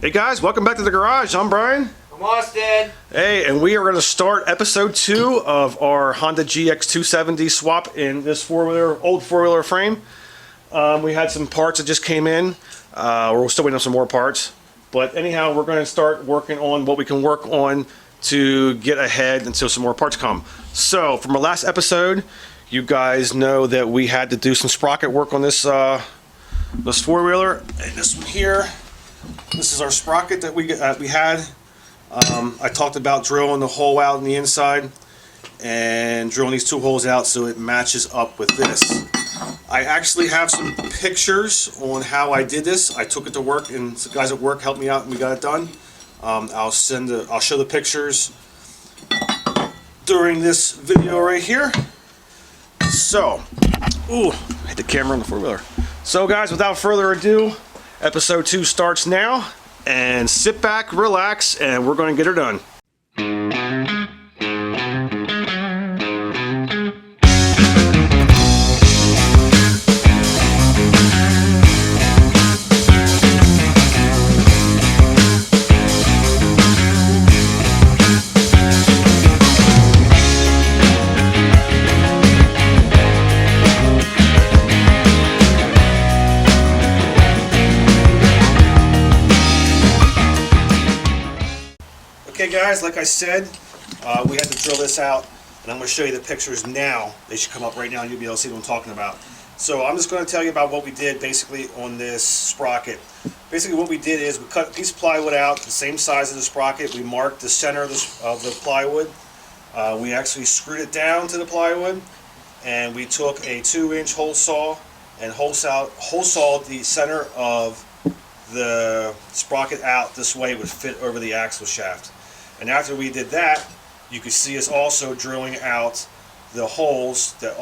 Hey guys, welcome back to the garage. I'm Brian. I'm Austin. Hey, and we are going to start episode 2 of our Honda GX270 swap in this old four-wheeler frame. We had some parts that just came in. We're still waiting on some more parts. But anyhow, we're going to start working on what we can work on to get ahead until some more parts come. So, from our last episode, you guys know that we had to do some sprocket work on this four-wheeler. And this one here. This is our sprocket that we had. I talked about drilling the hole out in the inside and drilling these two holes out so it matches up with this. I actually have some pictures on how I did this. I took it to work and the guys at work helped me out and we got it done. I'll show the pictures during this video right here. So, ooh, I hit the camera on the four-wheeler. So guys, without further ado, episode 2 starts now, and sit back, relax, and we're going to get her done. Okay guys, like I said, we had to drill this out, and I'm going to show you the pictures now. They should come up right now and you'll be able to see what I'm talking about. So I'm just going to tell you about what we did basically on this sprocket. Basically what we did is we cut a piece of plywood out, the same size of the sprocket. We marked the center of the plywood. We actually screwed it down to the plywood, and we took a 2-inch hole saw and hole sawed the center of the sprocket out this way it would fit over the axle shaft. And after we did that, you could see us also drilling out the holes that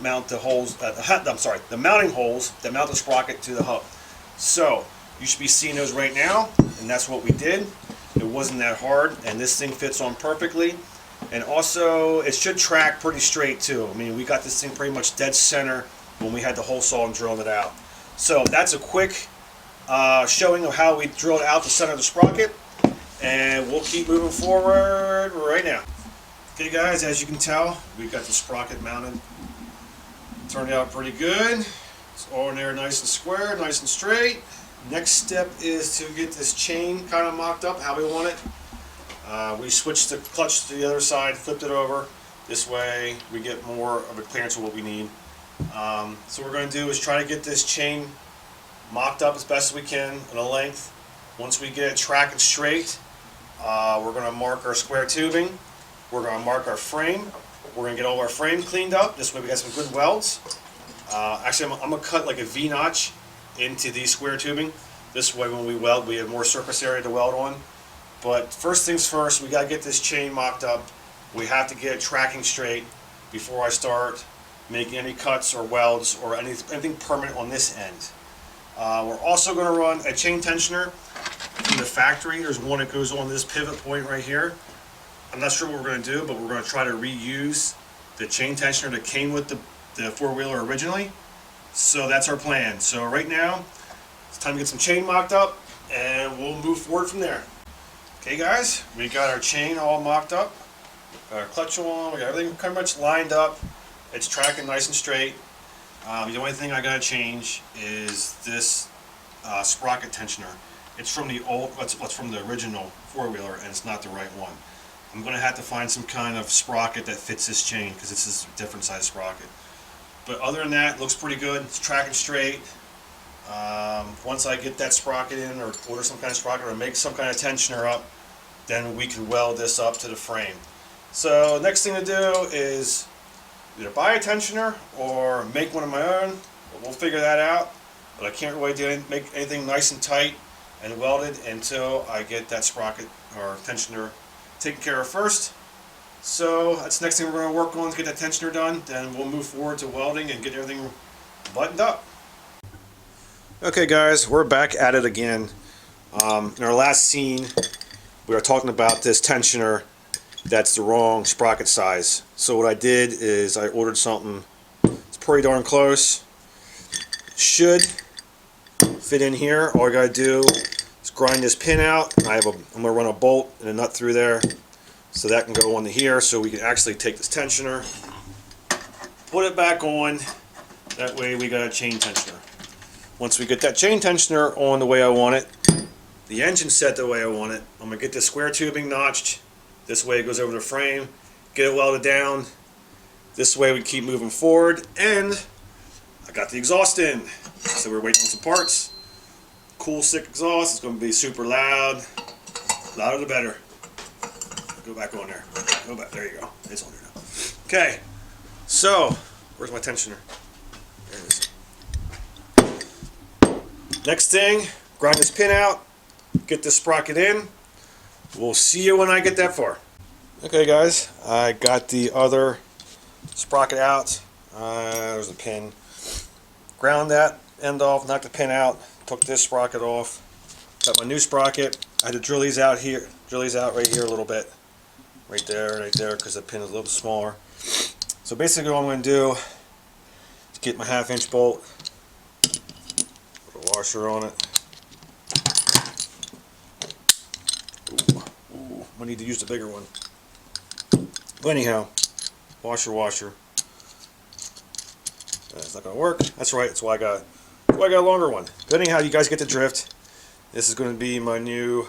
mount the holes. The mounting holes that mount the sprocket to the hub. So you should be seeing those right now, and that's what we did. It wasn't that hard, and this thing fits on perfectly. And also, it should track pretty straight too. I mean, we got this thing pretty much dead center when we had the hole saw and drilled it out. So that's a quick showing of how we drilled out the center of the sprocket, and we'll keep moving forward right now. Okay guys, as you can tell, we got the sprocket mounted. Turned out pretty good. It's all in there nice and square, nice and straight. Next step is to get this chain kind of mocked up how we want it. We switched the clutch to the other side, flipped it over. This way we get more of a clearance of what we need. So what we're going to do is try to get this chain mocked up as best as we can on a length. Once we get it tracking straight, we're going to mark our square tubing. We're going to mark our frame. We're going to get all our frame cleaned up. This way we got some good welds. Actually, I'm going to cut like a V-notch into these square tubing. This way when we weld, we have more surface area to weld on. But first things first, we got to get this chain mocked up. We have to get it tracking straight before I start making any cuts or welds or anything permanent on this end. We're also going to run a chain tensioner from the factory. There's one that goes on this pivot point right here. I'm not sure what we're going to do, but we're going to try to reuse the chain tensioner that came with the four-wheeler originally. So that's our plan. So right now, it's time to get some chain mocked up, and we'll move forward from there. Okay guys, we got our chain all mocked up. Got our clutch on, we got everything pretty much lined up. It's tracking nice and straight. The only thing I gotta change is this sprocket tensioner. It's from the what's from the original four-wheeler, and it's not the right one. I'm gonna have to find some kind of sprocket that fits this chain because this is a different size sprocket. But other than that, it looks pretty good. It's tracking straight. Once I get that sprocket in, or order some kind of sprocket, or make some kind of tensioner up, then we can weld this up to the frame. So next thing to do is either buy a tensioner or make one of my own, but we'll figure that out. But I can't really make anything nice and tight and welded until I get that sprocket or tensioner taken care of first. So that's the next thing we're going to work on to get that tensioner done. Then we'll move forward to welding and get everything buttoned up. Okay guys, we're back at it again. In our last scene, we were talking about this tensioner that's the wrong sprocket size. So what I did is I ordered something. It's pretty darn close. Should fit in here. All I gotta do is grind this pin out. I'm going to run a bolt and a nut through there so that can go on to here, so we can actually take this tensioner, put it back on. That way we got a chain tensioner. Once we get that chain tensioner on the way I want it, the engine set the way I want it, I'm going to get this square tubing notched. This way it goes over the frame, get it welded down. This way we keep moving forward, and I got the exhaust in. So we're waiting on some parts. Cool, sick exhaust. It's going to be super loud. Louder the better. Go back on there. Go back. There you go. It's on there now. Okay. So, where's my tensioner? There it is. Next thing, grind this pin out. Get this sprocket in. We'll see you when I get that far. Okay, guys. I got the other sprocket out. There's the pin. Ground that end off, knocked the pin out, took this sprocket off, got my new sprocket. I had to drill these out here, right here a little bit, right there, because the pin is a little smaller. So basically what I'm going to do is get my 1/2-inch bolt, put a washer on it. Ooh, I need to use the bigger one. But anyhow, washer. That's not going to work. That's right. That's why I got a longer one. But anyhow, you guys get the drift. This is going to be my new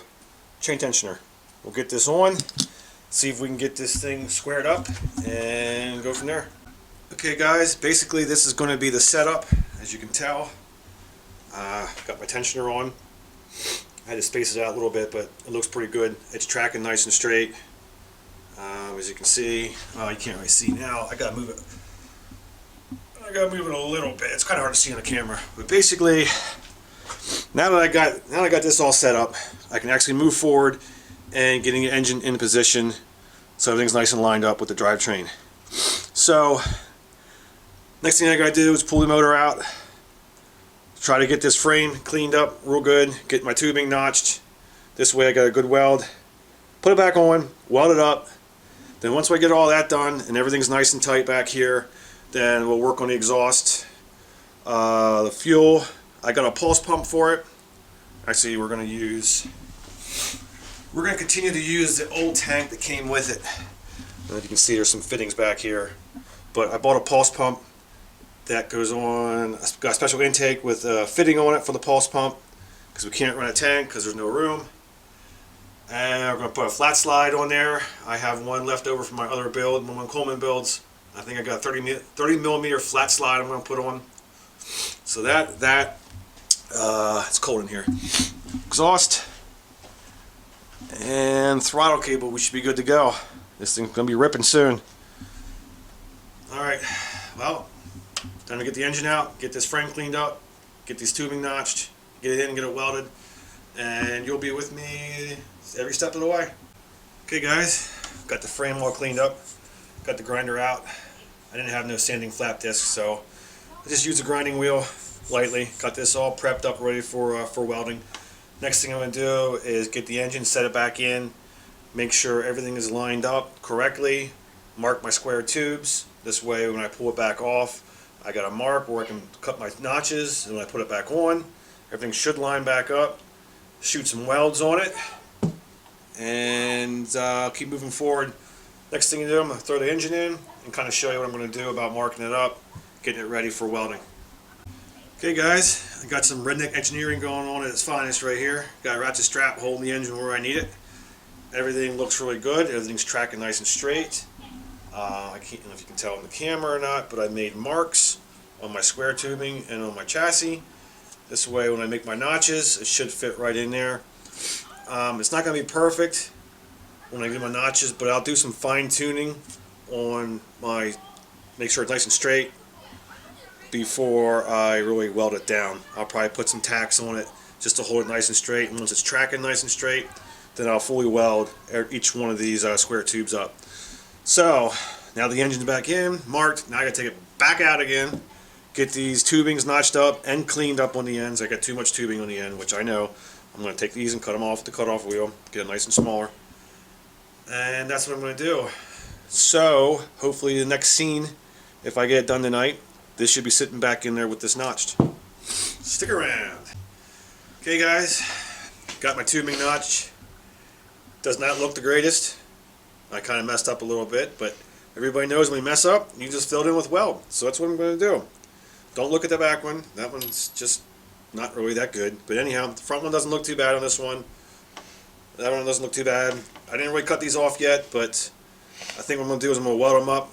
chain tensioner. We'll get this on, see if we can get this thing squared up, and go from there. Okay, guys. Basically, this is going to be the setup. As you can tell, got my tensioner on. I had to space it out a little bit, but it looks pretty good. It's tracking nice and straight. As you can see, you can't really see now. I gotta move it. I gotta move it a little bit. It's kind of hard to see on the camera, but basically, now that I got this all set up, I can actually move forward and getting the engine in position, so everything's nice and lined up with the drivetrain. So, next thing I gotta do is pull the motor out, try to get this frame cleaned up real good, get my tubing notched. This way I got a good weld. Put it back on, weld it up. Then once I get all that done and everything's nice and tight back here, then we'll work on the exhaust. The fuel, I got a pulse pump for it. Actually, we're going to continue to use the old tank that came with it. And you can see there's some fittings back here. But I bought a pulse pump that goes on, got a special intake with a fitting on it for the pulse pump, because we can't run a tank because there's no room. And we're going to put a flat slide on there. I have one left over from my other build, one of my Coleman builds. I think I got a 30 millimeter flat slide I'm going to put on. So it's cold in here. Exhaust and throttle cable. We should be good to go. This thing's going to be ripping soon. Alright, well, time to get the engine out, get this frame cleaned up, get these tubing notched, get it in, get it welded, and you'll be with me every step of the way. Okay, guys, got the frame all cleaned up, got the grinder out. I didn't have no sanding flap disc, so I just used a grinding wheel lightly. Got this all prepped up, ready for welding. Next thing I'm going to do is get the engine, set it back in, make sure everything is lined up correctly, mark my square tubes. This way, when I pull it back off, I got a mark where I can cut my notches, and when I put it back on, everything should line back up. Shoot some welds on it, and keep moving forward. Next thing you do, I'm going to throw the engine in and kind of show you what I'm going to do about marking it up, getting it ready for welding. Okay, guys, I got some redneck engineering going on at its finest right here. Got a ratchet strap holding the engine where I need it. Everything looks really good. Everything's tracking nice and straight. I don't know if you can tell on the camera or not, but I made marks on my square tubing and on my chassis. This way, when I make my notches, it should fit right in there. It's not going to be perfect when I do my notches, but I'll do some fine tuning on make sure it's nice and straight before I really weld it down. I'll probably put some tacks on it just to hold it nice and straight, and once it's tracking nice and straight, then I'll fully weld each one of these square tubes up. So, now the engine's back in, marked. Now I got to take it back out again, get these tubings notched up and cleaned up on the ends. I got too much tubing on the end, which I know. I'm going to take these and cut them off with the cutoff wheel, get it nice and smaller. And that's what I'm going to do. So, hopefully the next scene, if I get it done tonight, this should be sitting back in there with this notched. Stick around. Okay, guys, Got my tubing notch. Does not look the greatest. I kind of messed up a little bit, but everybody knows when we mess up, you just fill it in with weld. So that's what I'm going to do. Don't look at the back one. That one's just not really that good. But anyhow, the front one doesn't look too bad on this one. That one doesn't look too bad. I didn't really cut these off yet, but I think what I'm going to do is I'm going to weld them up.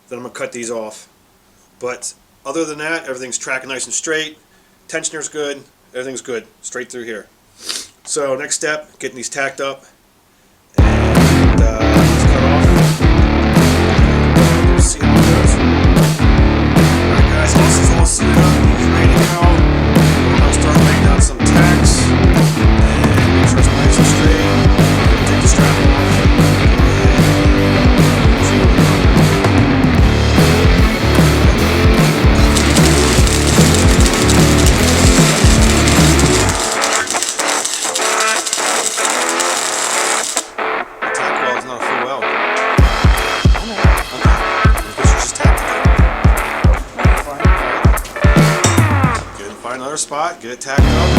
Then I'm going to cut these off. But other than that, everything's tracking nice and straight. Tensioner's good. Everything's good. Straight through here. So next step, getting these tacked up. And just cut off. And see how it goes. Alright guys, this is all sealed up. He's ready to go. We're going to start laying down some tacks. And make sure it's nice and straight. Take the strap off. Another spot, get it tacked up.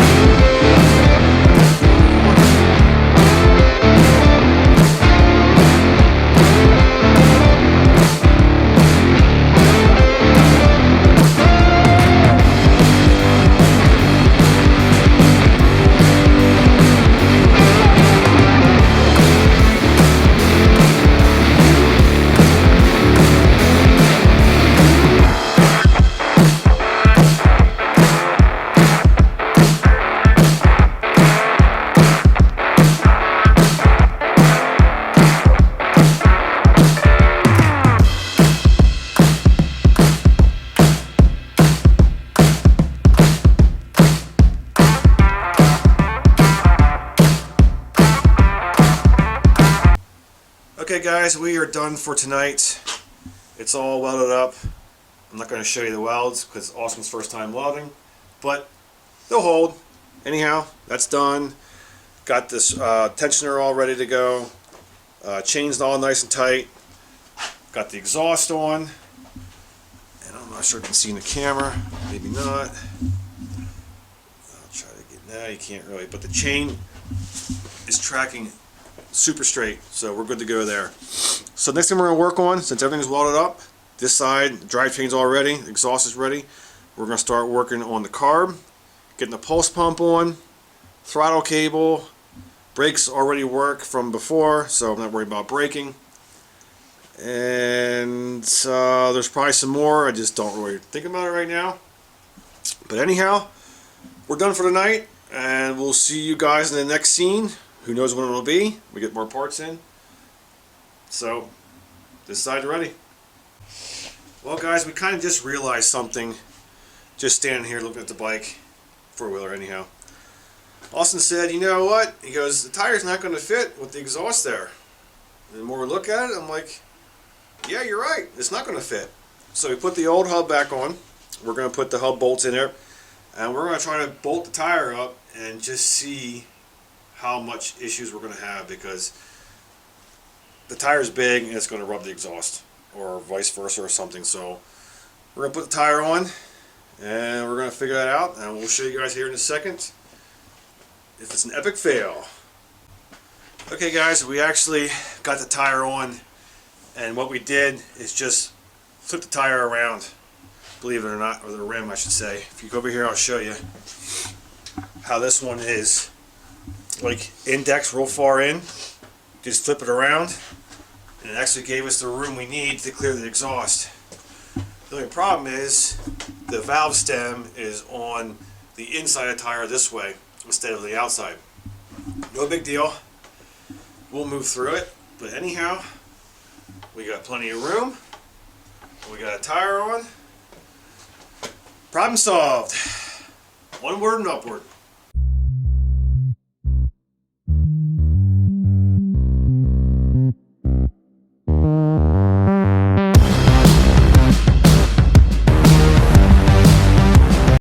Okay guys, we are done for tonight. It's all welded up. I'm not going to show you the welds because it's Austin's first time welding, but they'll hold. Anyhow, that's done. Got this tensioner all ready to go. Chains all nice and tight. Got the exhaust on. And I'm not sure if you can see in the camera. Maybe not. I'll try to get, now you can't really, but the chain is tracking super straight, so we're good to go there. So next thing we're going to work on, since everything's welded up, this side, drivetrain's all ready, the exhaust is ready, we're going to start working on the carb, getting the pulse pump on, throttle cable, brakes already work from before, so I'm not worried about braking. And there's probably some more, I just don't really think about it right now. But anyhow, we're done for tonight, and we'll see you guys in the next scene. Who knows when it'll be? We get more parts in. So, this side's ready. Well guys, we kind of just realized something just standing here looking at the bike. Four-wheeler anyhow. Austin said, you know what? He goes, the tire's not going to fit with the exhaust there. And the more we look at it, I'm like, yeah, you're right. It's not going to fit. So we put the old hub back on. We're going to put the hub bolts in there. And we're going to try to bolt the tire up and just see how much issues we're going to have, because the tire's big and it's going to rub the exhaust, or vice versa or something. So we're going to put the tire on and we're going to figure that out, and we'll show you guys here in a second if it's an epic fail. Okay guys, we actually got the tire on, and what we did is just flip the tire around, believe it or not, or the rim I should say. If you go over here, I'll show you how this one is like index real far in. Just flip it around and it actually gave us the room we need to clear the exhaust. The only problem is the valve stem is on the inside of the tire this way instead of the outside. No big deal, we'll move through it. But anyhow, we got plenty of room, we got a tire on. Problem solved. Onward and upward.